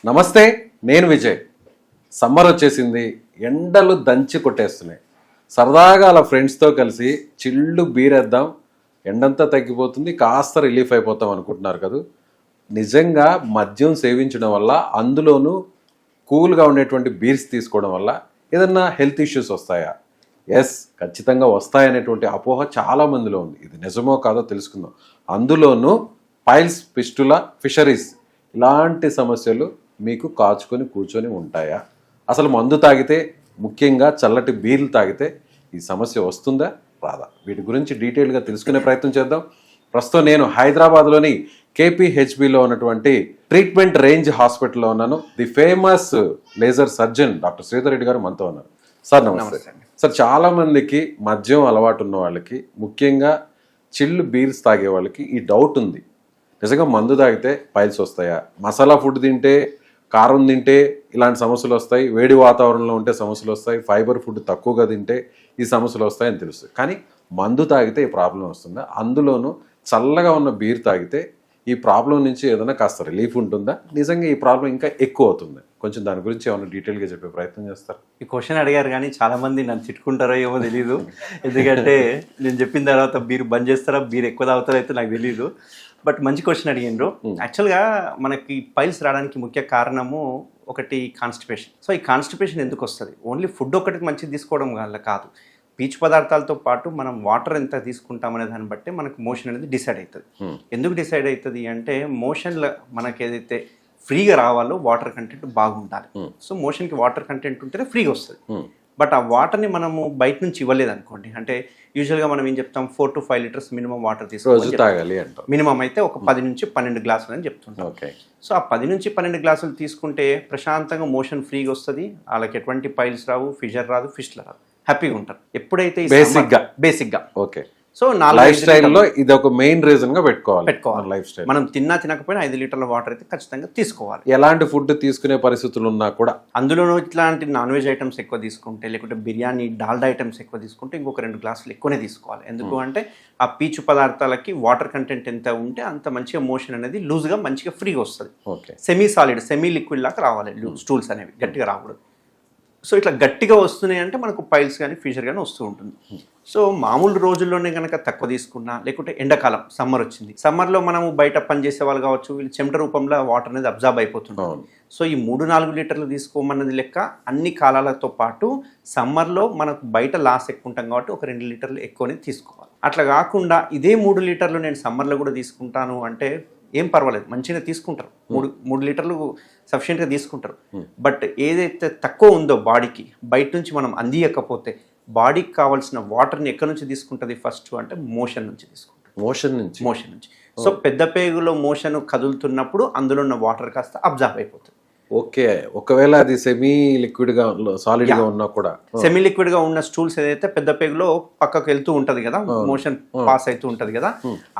నమస్తే, నేను విజయ్. సమ్మర్ వచ్చేసింది, ఎండలు దంచి కొట్టేస్తున్నాయి. సరదాగా అలా ఫ్రెండ్స్తో కలిసి చిల్లు బీరేద్దాం, ఎండంతా తగ్గిపోతుంది, కాస్త రిలీఫ్ అయిపోతాం అనుకుంటున్నారు కదా. నిజంగా మద్యం సేవించడం వల్ల, అందులోనూ కూల్గా ఉండేటువంటి బీర్స్ తీసుకోవడం వల్ల ఏదన్నా హెల్త్ ఇష్యూస్ వస్తాయా? ఎస్, ఖచ్చితంగా వస్తాయనేటువంటి అపోహ చాలా మందిలో ఉంది. ఇది నిజమో కాదో తెలుసుకుందాం. అందులోనూ పైల్స్, ఫిస్టులా, ఫిషరీస్ ఇలాంటి సమస్యలు మీకు కాచుకొని కూర్చొని ఉంటాయా? అసలు మందు తాగితే, ముఖ్యంగా చల్లటి బీర్లు తాగితే ఈ సమస్య వస్తుందా రాదా? వీటి గురించి డీటెయిల్గా తెలుసుకునే ప్రయత్నం చేద్దాం. ప్రస్తుతం నేను హైదరాబాద్లోని కేపీహెచ్బిలో ఉన్నటువంటి ట్రీట్మెంట్ రేంజ్ హాస్పిటల్లో ఉన్నాను. The famous laser surgeon doctor Sridhar Reddy గారు మనతో ఉన్నారు. సార్ నమస్తే. సార్, చాలా మందికి మద్యం అలవాటు ఉన్న వాళ్ళకి, ముఖ్యంగా చిల్లు బీర్స్ తాగే వాళ్ళకి ఈ డౌట్ ఉంది. నిజంగా మందు తాగితే పైల్స్ వస్తాయా? మసాలా ఫుడ్ తింటే, కారం తింటే ఇలాంటి సమస్యలు వస్తాయి, వేడి వాతావరణంలో ఉంటే సమస్యలు వస్తాయి, ఫైబర్ ఫుడ్ తక్కువగా తింటే ఈ సమస్యలు వస్తాయని తెలుస్తుంది. కానీ మందు తాగితే ఈ ప్రాబ్లం వస్తుందా? అందులోనూ చల్లగా ఉన్న బీర్ తాగితే ఈ ప్రాబ్లం నుంచి ఏదైనా కాస్త రిలీఫ్ ఉంటుందా? నిజంగా ఈ ప్రాబ్లం ఇంకా ఎక్కువ అవుతుంది? కొంచెం దాని గురించి ఏమైనా డీటెయిల్గా చెప్పే ప్రయత్నం చేస్తారు? ఈ క్వశ్చన్ అడిగారు కానీ చాలా మంది నన్ను తిట్టుకుంటారో ఏమో తెలీదు. ఎందుకంటే నేను చెప్పిన తర్వాత బీర్ బంద్ చేస్తారా, బీర్ ఎక్కువ తాగుతారో అయితే నాకు తెలీదు. బట్ మంచి క్వశ్చన్ అడిగిండ్రు. యాక్చువల్గా మనకి పైల్స్ రావడానికి ముఖ్య కారణము ఒకటి కాన్స్టిపేషన్. సో ఈ కాన్స్టిపేషన్ ఎందుకు వస్తుంది? ఓన్లీ ఫుడ్ ఒకటి మంచిది తీసుకోవడం వల్ల కాదు. పీచు పదార్థాలతో పాటు మనం వాటర్ ఎంత తీసుకుంటామనే దాన్ని బట్టి మనకు మోషన్ అనేది డిసైడ్ అవుతుంది. ఎందుకు డిసైడ్ అవుతుంది అంటే, మోషన్లో మనకి ఏదైతే ఫ్రీగా రావాలో వాటర్ కంటెంట్ బాగుండాలి. సో మోషన్కి వాటర్ కంటెంట్ ఉంటేనే ఫ్రీగా వస్తుంది. బట్ ఆ వాటర్ని మనము బయట నుంచి ఇవ్వలేదు అనుకోండి, అంటే యూజువల్గా మనం ఏం చెప్తాం, 4 to 5 liters మినిమం వాటర్ తీసుకోవాలి. మినిమం అయితే ఒక 10 నుంచి 12 గ్లాసులు అని చెప్తుంటాం. సో ఆ 10 నుంచి 12 గ్లాసులు తీసుకుంటే ప్రశాంతంగా మోషన్ ఫ్రీగా వస్తుంది. వాళ్ళకి ఎటువంటి పైల్స్ రావు, ఫిషర్ రాదు, ఫిస్టులు రాదు, హ్యాపీగా ఉంటారు. ఎప్పుడైతే బేసిక్గా ఓకే. సో లైఫ్ స్టైల్లో ఇది ఒక మెయిన్ రీజన్ గా పెట్టుకోవాలి. లైఫ్ స్టైల్ మనం తినకపోయినా 5 లీటర్ల వాటర్ అయితే ఖచ్చితంగా తీసుకోవాలి. ఎలాంటి ఫుడ్ తీసుకునే పరిస్థితులు ఉన్నా కూడా, అందులోనూ ఇట్లాంటి నాన్ వెజ్ ఐటమ్స్ ఎక్కువ తీసుకుంటే, లేకుంటే బిర్యానీ, డాల్డా ఐటమ్స్ ఎక్కువ తీసుకుంటే ఇంకొక 2 గ్లాసులు ఎక్కువనే తీసుకోవాలి. ఎందుకు అంటే ఆ పీచు పదార్థాలకి వాటర్ కంటెంట్ ఎంత ఉంటే అంత మంచిగా మోషన్ అనేది లూజ్గా మంచిగా ఫ్రీగా వస్తుంది. సెమీ సాలిడ్, సెమీ లిక్విడ్ లాగా రావాలి స్టూల్స్ అనేవి, గట్టిగా రాకూడదు. సో ఇట్లా గట్టిగా వస్తున్నాయి అంటే మనకు పైల్స్ కానీ ఫిషర్ కానీ వస్తూ ఉంటుంది. సో మామూలు రోజుల్లోనే కనుక తక్కువ తీసుకున్నా, లేకుంటే ఎండాకాలం సమ్మర్ వచ్చింది, సమ్మర్లో మనము బయట పని చేసే వాళ్ళు కావచ్చు, వీళ్ళు చెమట రూపంలో వాటర్ అనేది అబ్జార్బ్ అయిపోతుంది. సో ఈ 3-4 లీటర్లు తీసుకోమన్నది లెక్క అన్ని కాలాలతో పాటు సమ్మర్లో మనకు బయట లాస్ ఎక్కువ ఉంటాం కాబట్టి ఒక 2 లీటర్లు ఎక్కువనే తీసుకోవాలి. అట్లా కాకుండా ఇదే 3 లీటర్లు నేను సమ్మర్లో కూడా తీసుకుంటాను అంటే ఏం పర్వాలేదు, మంచిగా తీసుకుంటారు. 3 లీటర్లు సఫిషియెంట్గా తీసుకుంటారు. బట్ ఏదైతే తక్కువ ఉందో బాడీకి, బయట నుంచి మనం అందియకపోతే బాడీకి కావాల్సిన వాటర్ని ఎక్కడి నుంచి తీసుకుంటుంది ఫస్ట్ అంటే మోషన్ నుంచి తీసుకుంటుంది. మోషన్ నుంచి. సో పెద్ద పేగులో మోషన్ కదులుతున్నప్పుడు అందులో ఉన్న వాటర్ కాస్త అబ్జర్వ్ అయిపోతుంది. ఓకే. ఒకవేళ అది సెమీ లిక్విడ్ గా, సాలిడ్ గా ఉన్నా కూడా, సెమీ లిక్విడ్ గా ఉన్న స్టూల్స్ ఏదైతే పెద్ద పేగులో పక్కకు వెళ్తూ ఉంటది కదా, మోషన్ పాస్ అవుతూ ఉంటది కదా,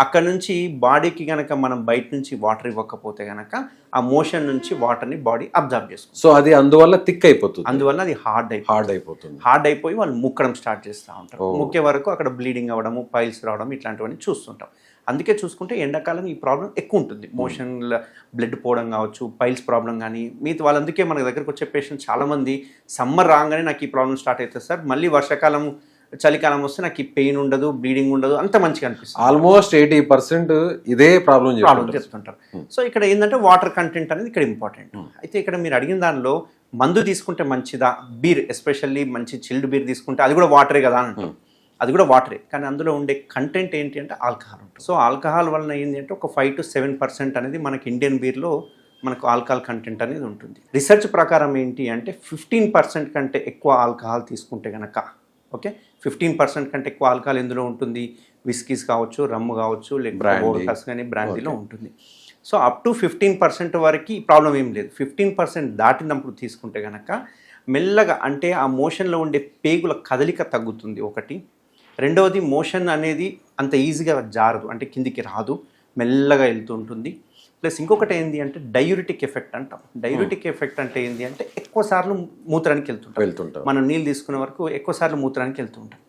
అక్కడ నుంచి బాడీకి గనక మనం బయట నుంచి వాటర్ ఇవ్వకపోతే గనక ఆ మోషన్ నుంచి వాటర్ ని బాడీ అబ్జర్వ్ చేసుకుంటుంది. సో అది అందువల్ల థిక్ అయిపోతుంది, అందువల్ల అది హార్డ్ అయిపోయి వాళ్ళు ముక్కడం స్టార్ట్ చేస్తూ ఉంటారు. ముక్కే వరకు అక్కడ బ్లీడింగ్ అవ్వడము, పైల్స్ రావడం ఇట్లాంటివన్నీ చూస్తుంటాం. అందుకే చూసుకుంటే ఎండాకాలం ఈ ప్రాబ్లం ఎక్కువ ఉంటుంది. మోషన్లో బ్లడ్ పోవడం కావచ్చు, పైల్స్ ప్రాబ్లం కానీ. మిగతా వాళ్ళు అందుకే మన దగ్గరకు వచ్చే పేషెంట్స్ చాలామంది సమ్మర్ రాగానే నాకు ఈ ప్రాబ్లం స్టార్ట్ అవుతుంది సార్, మళ్ళీ వర్షాకాలం చలికాలం వస్తే నాకు ఈ పెయిన్ ఉండదు, బ్లీడింగ్ ఉండదు, అంత మంచిగా అనిపిస్తుంది. ఆల్మోస్ట్ 80% ఇదే ప్రాబ్లం చెప్తుంటారు. సో ఇక్కడ ఏంటంటే వాటర్ కంటెంట్ అనేది ఇక్కడ ఇంపార్టెంట్. అయితే ఇక్కడ మీరు అడిగిన దానిలో మందు తీసుకుంటే మంచిదా, బీర్ ఎస్పెషల్లీ మంచి చిల్డ్ బీర్ తీసుకుంటే అది కూడా వాటరే కదా అని అంటాం. అది కూడా వాటరే, కానీ అందులో ఉండే కంటెంట్ ఏంటి అంటే ఆల్కహాల్ ఉంటుంది. సో ఆల్కహాల్ వలన ఏంటి అంటే ఒక 5 to 7% అనేది మనకి ఇండియన్ బీర్లో మనకు ఆల్కహాల్ కంటెంట్ అనేది ఉంటుంది. రీసెర్చ్ ప్రకారం ఏంటి అంటే 15% కంటే ఎక్కువ ఆల్కహాల్ తీసుకుంటే కనుక, ఓకే, 15% కంటే ఎక్కువ ఆల్కహాల్ ఎందులో ఉంటుంది, విస్కీస్ కావచ్చు, రమ్ము కావచ్చు, లేకపోతే వోడ్కాస్ కానీ బ్రాండీలో ఉంటుంది. సో అప్ టు 15% వరకు ప్రాబ్లం ఏం లేదు. 15% దాటినప్పుడు తీసుకుంటే కనుక మెల్లగా, అంటే ఆ మోషన్లో ఉండే పేగుల కదలిక తగ్గుతుంది ఒకటి. రెండవది, మోషన్ అనేది అంత ఈజీగా జారదు, అంటే కిందికి రాదు, మెల్లగా వెళ్తూ ఉంటుంది. ప్లస్ ఇంకొకటి ఏంటి అంటే డయూరిటిక్ ఎఫెక్ట్ అంటాం. డయూరిటిక్ ఎఫెక్ట్ అంటే ఏంటి అంటే ఎక్కువ సార్లు మూత్రానికి వెళ్తుంటాం. మనం నీళ్ళు తీసుకునే వరకు ఎక్కువ సార్లు మూత్రానికి వెళ్తుంటాం.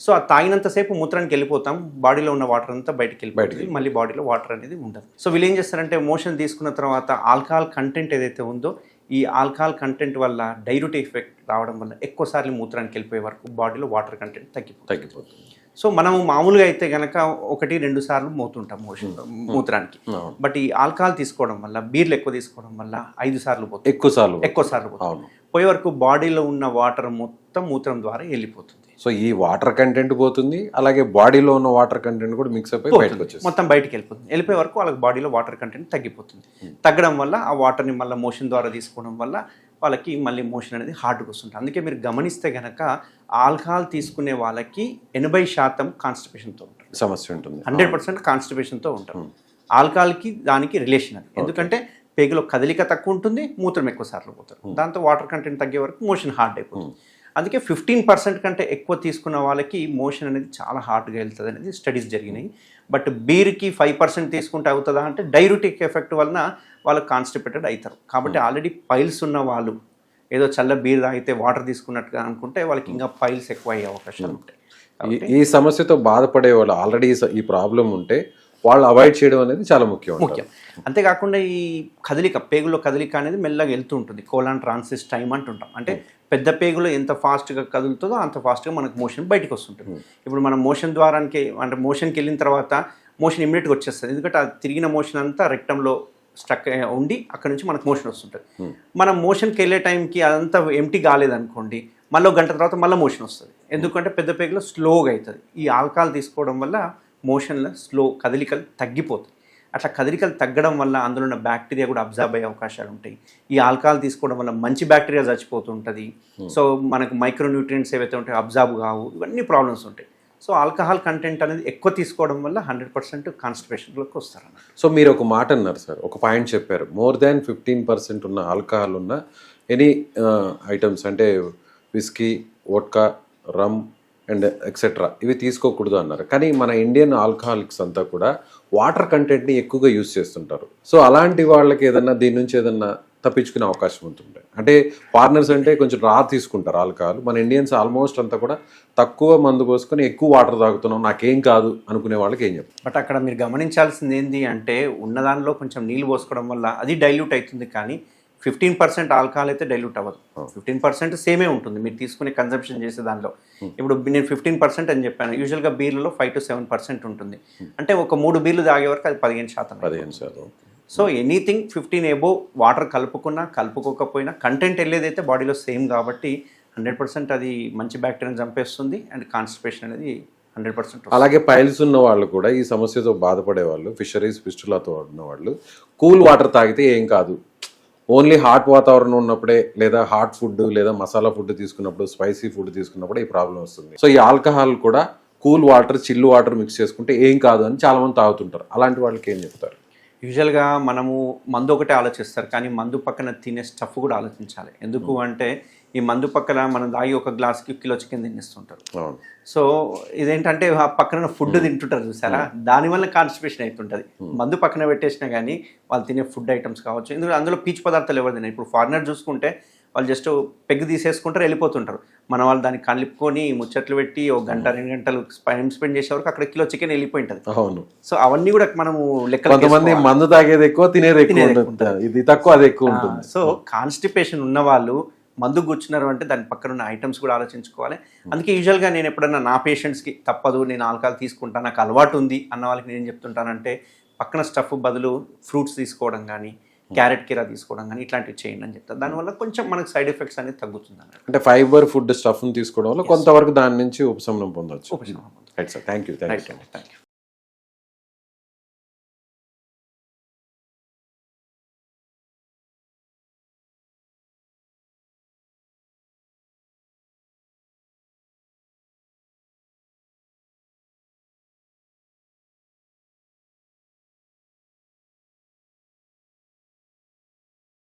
సో ఆ తాగినంతసేపు మూత్రానికి వెళ్ళిపోతాం, బాడీలో ఉన్న వాటర్ అంతా బయటికి వెళ్ళిపోతుంది, మళ్ళీ బాడీలో వాటర్ అనేది ఉండదు. సో వీళ్ళు ఏం చేస్తారంటే మోషన్ తీసుకున్న తర్వాత ఆల్కహాల్ కంటెంట్ ఏదైతే ఉందో ఈ ఆల్కహాల్ కంటెంట్ వల్ల డైల్యూట్ ఎఫెక్ట్ రావడం వల్ల ఎక్కువసార్లు మూత్రానికి వెళ్ళిపోయే వరకు బాడీలో వాటర్ కంటెంట్ తగ్గిపోతుంది. సో మనము మామూలుగా అయితే కనుక 1-2 సార్లు మోతుంటాం మూత్రానికి. బట్ ఈ ఆల్కహాల్ తీసుకోవడం వల్ల, బీర్లు ఎక్కువ తీసుకోవడం వల్ల 5 సార్లు పోతుంది, ఎక్కువ సార్లు పోతుంది. పోయే వరకు బాడీలో ఉన్న వాటర్ మొత్తం మూత్రం ద్వారా వెళ్ళిపోతుంది. సో ఈ వాటర్ కంటెంట్ పోతుంది, అలాగే బాడీలో ఉన్న వాటర్ కంటెంట్ కూడా మిక్స్ అయిపోయి బయటకు వచ్చేస్తుంది, మొత్తం బయటికి వెళ్ళిపోతుంది. వెళ్ళిపోయే వరకు వాళ్ళకి బాడీలో వాటర్ కంటెంట్ తగ్గిపోతుంది. తగ్గడం వల్ల ఆ వాటర్ని మళ్ళీ మోషన్ ద్వారా తీసుకోవడం వల్ల వాళ్ళకి మళ్ళీ మోషన్ అనేది హార్డ్గా వస్తుంది. అందుకే మీరు గమనిస్తే కనుక ఆల్కహాల్ తీసుకునే వాళ్ళకి 80% కాన్స్టిపేషన్తో ఉంటారు, సమస్య ఉంటుంది. 100% కాన్స్టిపేషన్తో ఉంటారు. ఆల్కహాల్కి దానికి రిలేషన్ అది. ఎందుకంటే పేగులో కదలిక తక్కువ ఉంటుంది, మూత్రం ఎక్కువ సార్లు పోతారు, దాంతో వాటర్ కంటెంట్ తగ్గే వరకు మోషన్ హార్డ్ అయిపోతుంది. అందుకే 15% కంటే ఎక్కువ తీసుకున్న వాళ్ళకి మోషన్ అనేది చాలా హార్డ్గా వెళ్తుంది అనేది స్టడీస్ జరిగినాయి. బట్ బీర్కి 5% తీసుకుంటే అవుతుందా అంటే డైయూరిటిక్ ఎఫెక్ట్ వలన వాళ్ళకి కాన్స్టిపేటెడ్ అవుతారు. కాబట్టి ఆల్రెడీ పైల్స్ ఉన్న వాళ్ళు ఏదో చల్ల బీర్ తాగితే వాటర్ తీసుకున్నట్టుగా అనుకుంటే వాళ్ళకి ఇంకా పైల్స్ ఎక్కువ అయ్యే అవకాశాలు ఉంటాయి. ఈ సమస్యతో బాధపడే వాళ్ళు ఆల్రెడీ ఈ ప్రాబ్లం ఉంటే వాళ్ళు అవాయిడ్ చేయడం అనేది చాలా ముఖ్యం. అంతేకాకుండా ఈ కదలిక, పేగులో కదలిక అనేది మెల్లగా వెళ్తూ ఉంటుంది. కోలాన్ ట్రాన్సిస్ టైం అంటుంటాం. అంటే పెద్ద పేగులో ఎంత ఫాస్ట్గా కదులుతుందో అంత ఫాస్ట్గా మనకు మోషన్ బయటకు వస్తుంటుంది. ఇప్పుడు మనం మోషన్ ద్వారానికి అంటే మోషన్కి వెళ్ళిన తర్వాత మోషన్ ఇమ్మీడియట్గా వచ్చేస్తుంది. ఎందుకంటే ఆ తిరిగిన మోషన్ అంతా రెక్టంలో స్ట్రక్ ఉండి అక్కడ నుంచి మనకు మోషన్ వస్తుంటుంది. మనం మోషన్కి వెళ్ళే టైంకి అదంతా ఎంటీ కాలేదనుకోండి, మళ్ళీ 1 గంట తర్వాత మళ్ళీ మోషన్ వస్తుంది. ఎందుకంటే పెద్ద పేగులో స్లోగా అవుతుంది. ఈ ఆల్కహాల్ తీసుకోవడం వల్ల మోషన్లో స్లో కదలికలు తగ్గిపోతాయి. అట్లా కదలికలు తగ్గడం వల్ల అందులో ఉన్న బ్యాక్టీరియా కూడా అబ్జర్బ్ అయ్యే అవకాశాలు ఉంటాయి. ఈ ఆల్కహాల్ తీసుకోవడం వల్ల మంచి బ్యాక్టీరియా చచ్చిపోతుంటుంది. సో మనకు మైక్రోన్యూట్రియంట్స్ ఏవైతే ఉంటాయో అబ్జర్బ్ కావు, ఇవన్నీ ప్రాబ్లమ్స్ ఉంటాయి. సో ఆల్కహాల్ కంటెంట్ అనేది ఎక్కువ తీసుకోవడం వల్ల 100% కాన్స్టిపేషన్లోకి వస్తారు. సో మీరు ఒక మాట అన్నారు సార్, ఒక పాయింట్ చెప్పారు, మోర్ దాన్ 15% ఉన్న ఆల్కహాల్ ఉన్న ఎనీ ఐటమ్స్ అంటే whisky, vodka, rum and etcetera ఇవి తీసుకోకూడదు అన్నారు. కానీ మన ఇండియన్ ఆల్కహాలిక్స్ అంతా కూడా వాటర్ కంటెంట్ని ఎక్కువగా యూజ్ చేస్తుంటారు. సో అలాంటి వాళ్ళకి ఏదన్నా దీని నుంచి ఏదన్నా తప్పించుకునే అవకాశం ఉంటుంది. అంటే ఫారినర్స్ అంటే కొంచెం రా తీసుకుంటారు ఆల్కహాల్, మన ఇండియన్స్ ఆల్మోస్ట్ అంతా కూడా తక్కువ మందు పోసుకొని ఎక్కువ వాటర్ తాగుతున్నాం, నాకేం కాదు అనుకునే వాళ్ళకి ఏం చెప్తారు? బట్ అక్కడ మీరు గమనించాల్సింది ఏంటి అంటే ఉన్నదానిలో కొంచెం నీళ్ళు పోసుకోవడం వల్ల అది డైల్యూట్ అవుతుంది. కానీ 15% ఆల్కహాల్ అయితే డైల్యూట్ అవ్వదు. 15% సేమే ఉంటుంది మీరు తీసుకునే కన్సంప్షన్ చేసే దానిలో. ఇప్పుడు నేను 15% అని చెప్పాను, యూజువల్గా బీర్లలో 5 to 7% ఉంటుంది. అంటే ఒక 3 బీర్లు తాగే వరకు అది 15%. సో ఎనీథింగ్ 15 ఎబో వాటర్ కలుపుకున్నా కలుపుకోకపోయినా కంటెంట్ వెళ్ళేదైతే బాడీలో సేమ్ కాబట్టి 100% అది మంచి బ్యాక్టీరియాని చంపేస్తుంది అండ్ కాన్స్టిపేషన్ అనేది 100%. అలాగే పైల్స్ ఉన్న వాళ్ళు కూడా ఈ సమస్యతో బాధపడే వాళ్ళు, ఫిషరీస్ ఫిస్టులాతో ఉన్న వాళ్ళు కూల్ వాటర్ తాగితే ఏం కాదు, ఓన్లీ హాట్ వాతావరణం ఉన్నప్పుడే లేదా హాట్ ఫుడ్ లేదా మసాలా ఫుడ్ తీసుకున్నప్పుడు, స్పైసీ ఫుడ్ తీసుకున్నప్పుడు ఈ ప్రాబ్లం వస్తుంది. సో ఈ ఆల్కహాల్ కూడా కూల్ వాటర్, చిల్లు వాటర్ మిక్స్ చేసుకుంటే ఏం కాదు అని చాలా మంది తాగుతుంటారు. అలాంటి వాళ్ళకి ఏం చెప్తారు? యూజువల్గా మనము మందు ఒకటే ఆలోచిస్తారు, కానీ మందు పక్కన తినే స్టఫ్ కూడా ఆలోచించాలి. ఎందుకు అంటే ఈ మందు పక్కన మనం దాగి ఒక గ్లాస్కి కిలో చికెన్ తినేస్తుంటారు. సో ఇదేంటంటే ఆ పక్కన ఫుడ్ తింటుంటారు చూసారా, దానివల్ల కాన్స్టిపేషన్ అవుతుంటుంది. మందు పక్కన పెట్టేసినా కానీ వాళ్ళు తినే ఫుడ్ ఐటమ్స్ కావచ్చు, ఎందుకంటే అందులో పీచు పదార్థాలు ఎవరు తిన్నారు. ఇప్పుడు ఫారినర్ చూసుకుంటే వాళ్ళు జస్ట్ పెగ్ తీసేసుకుంటారు, వెళ్ళిపోతుంటారు. మన వాళ్ళు దాన్ని కలుపుకొని ముచ్చట్లు పెట్టి 1 గంట 2 గంటలు టైం స్పెండ్ చేసే వరకు అక్కడ కిలో చికెన్ వెళ్ళిపోయి ఉంటుంది. అవును. సో అవన్నీ కూడా మనము లెక్క, కొంతమంది మందు తాగేది ఎక్కువ, తినేది ఎక్కువ, ఇది తక్కువ అది ఎక్కువ ఉంటుంది. సో కాన్స్టిపేషన్ ఉన్న వాళ్ళు మందు కూర్చున్నారు అంటే దాని పక్కన ఉన్న ఐటమ్స్ కూడా ఆలోచించుకోవాలి. అందుకే యూజువల్గా నేను ఎప్పుడన్నా నా పేషెంట్స్కి తప్పదు నేను ఆల్కహాల్ తీసుకుంటాను, నాకు అలవాటు ఉంది అన్న వాళ్ళకి నేను చెప్తుంటానంటే పక్కన స్టఫ్ బదులు ఫ్రూట్స్ తీసుకోవడం కానీ, క్యారెట్ కీరా తీసుకోవడం కానీ ఇట్లాంటివి చేయండి అని చెప్తాను. దానివల్ల కొంచెం మనకు సైడ్ ఎఫెక్ట్స్ అనేది తగ్గుతుంది అన్నమాట. అంటే ఫైబర్ ఫుడ్ స్టఫ్ని తీసుకోవడం వల్ల కొంతవరకు దాని నుంచి ఉపశమనం పొందవచ్చు. Thank you.